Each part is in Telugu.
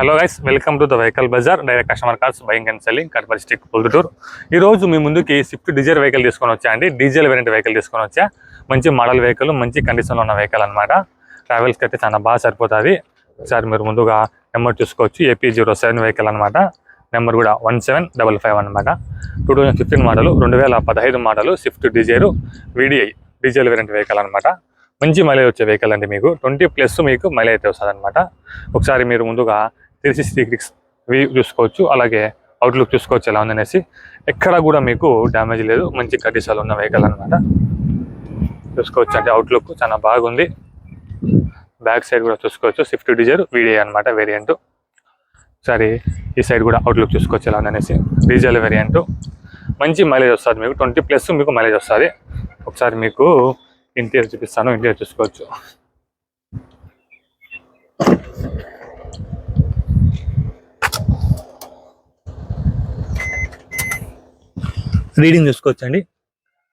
Hello guys, welcome to the vehicle bazaar. Direct customer cars buying and selling, Kadapa district, Proddatur. ఈ రోజు మీ ముందుకి స్విఫ్ట్ డిజైర్ వెహికల్ తీసుకొని వచ్చా అండి. డీజిల్ వేరియంట్ వెహికల్ తీసుకొని వచ్చా. మంచి మోడల్ వెహికల్, మంచి కండిషన్లో ఉన్న వెహికల్ అనమాట. ట్రావెల్స్కి అయితే చాలా బాగా సరిపోతుంది. ఒకసారి మీరు ముందుగా నెంబర్ చూసుకోవచ్చు. AP07 వెహికల్ అనమాట. నెంబర్ కూడా 1755 అనమాట. 2015 model, 2015 model Swift Dzire VDI diesel variant vehicle అనమాట. మంచి మైలేజ్ వచ్చే వెహికల్ అండి. మీకు 20+ మీకు మైలేజ్ అయితే వస్తుంది అనమాట. ఒకసారి మీరు ముందుగా 360 డిగ్రీస్ వ్యూ చూసుకోవచ్చు. అలాగే అవుట్లుక్ చూసుకోవచ్చు ఎలా ఉందనేసి. ఎక్కడ కూడా మీకు డ్యామేజ్ లేదు, మంచి కండిషన్లో ఉన్న వెహికల్ అనమాట. చూసుకోవచ్చు అంటే అవుట్లుక్ చాలా బాగుంది. బ్యాక్ సైడ్ కూడా చూసుకోవచ్చు. స్విఫ్ట్ డిజైర్ VDI అనమాట వేరియంట్. ఒకసారి ఈ సైడ్ కూడా అవుట్లుక్ చూసుకోవచ్చు ఎలా ఉందనేసి. డీజిల్ వేరియంట్, మంచి మైలేజ్ వస్తుంది మీకు. 20+ మీకు మైలేజ్ వస్తుంది. ఒకసారి మీకు ఇంటీరియర్ చూపిస్తాను. ఇంటీరియర్ చూసుకోవచ్చు. రీడింగ్ చూసుకోవచ్చండి.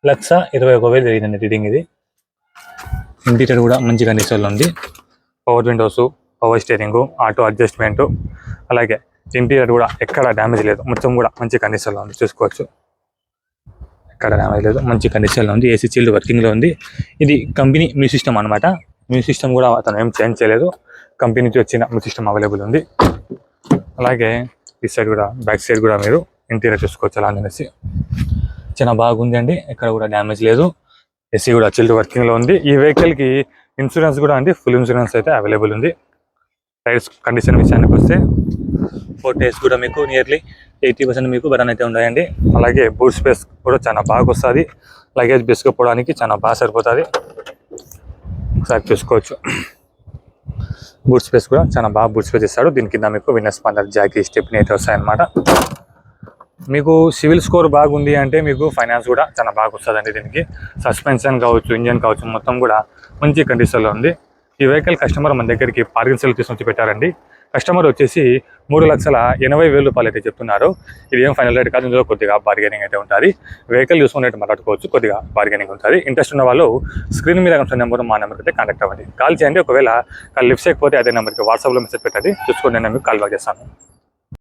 1,21,000 జరిగిందండి రీడింగ్ ఇది. ఇంటీరియర్ కూడా మంచి కండిషన్లో ఉంది. Power Windows, power steering, auto adjustment, అలాగే ఇంటీరియర్ కూడా ఎక్కడ డ్యామేజ్ లేదు. మొత్తం కూడా మంచి కండిషన్లో ఉంది. చూసుకోవచ్చు, ఎక్కడ డ్యామేజ్ లేదు, మంచి కండిషన్లో ఉంది. AC చిల్డ్ వర్కింగ్లో ఉంది. ఇది కంపెనీ మ్యూ సిస్టమ్ అనమాట. మ్యూ సిస్టమ్ కూడా అతను ఏం చేంజ్ చేయలేదు. కంపెనీ నుంచి వచ్చిన మ్యూ సిస్టమ్ అవైలబుల్ ఉంది. అలాగే ఈ సైడ్ కూడా, బ్యాక్ సైడ్ కూడా మీరు ఇంటీరియర్ చూసుకోవచ్చు అలా అనేసి. చాలా బాగుంది అండి, ఎక్కడ కూడా డ్యామేజ్ లేదు. AC కూడా చిల్డ్ వర్కింగ్లో ఉంది. ఈ వెహికల్కి ఇన్సూరెన్స్ కూడా అండి, ఫుల్ ఇన్సూరెన్స్ అయితే అవైలబుల్ ఉంది. టైర్స్ కండిషన్ విషయానికి వస్తే 4 టైర్స్ కూడా మీకు నియర్లీ 80% మీకు బటన్ అయితే ఉన్నాయండి. అలాగే బూట్ స్పేస్ కూడా చాలా బాగా వస్తుంది. లగేజ్ బెసుకుపోవడానికి చాలా బాగా సరిపోతుంది. ఒకసారి చూసుకోవచ్చు. బూట్ స్పేస్ కూడా చాలా బాగా బూట్ స్పేస్ ఇస్తాడు. దీని కింద మీకు విన్నర్ స్పాండర్, జాకీ, స్టెప్నీ అయితే వస్తాయన్నమాట. మీకు సివిల్ స్కోర్ బాగుంది అంటే మీకు ఫైనాన్స్ కూడా చాలా బాగా వస్తుందండి. దీనికి సస్పెన్షన్ కావచ్చు, ఇంజన్ కావచ్చు, మొత్తం కూడా మంచి కండిషన్లో ఉంది. ఈ వెహికల్ కస్టమర్ మన దగ్గరికి పార్కింగ్ సెల్ తీసుకొచ్చి పెట్టారండి. కస్టమర్ వచ్చేసి 3,80,000 రూపాయలు అయితే చెప్తున్నారు. ఇది ఏం ఫైనల్ రేట్ కాదు. ఇందులో కొద్దిగా బార్గెనింగ్ అయితే ఉంటుంది. వెహికల్ చూసుకున్నట్టు మాట్లాడుకోవచ్చు, కొద్దిగా బార్గెనింగ్ ఉంటుంది. ఇంట్రెస్ట్ ఉన్న వాళ్ళు స్క్రీన్ మీద కనిపిస్తున్న నెంబర్, మా నెంబర్కి అయితే కాంటాక్ట్ అవ్వండి. కాల్ చేయండి. ఒకవేళ కాల్ లిఫ్ట్ చేయకపోతే అదే నెంబర్కి వాట్సాప్లో మెసేజ్ పెట్టండి. చూసుకొని నేను మీకు కాల్ బ్యాక్ చేస్తాను.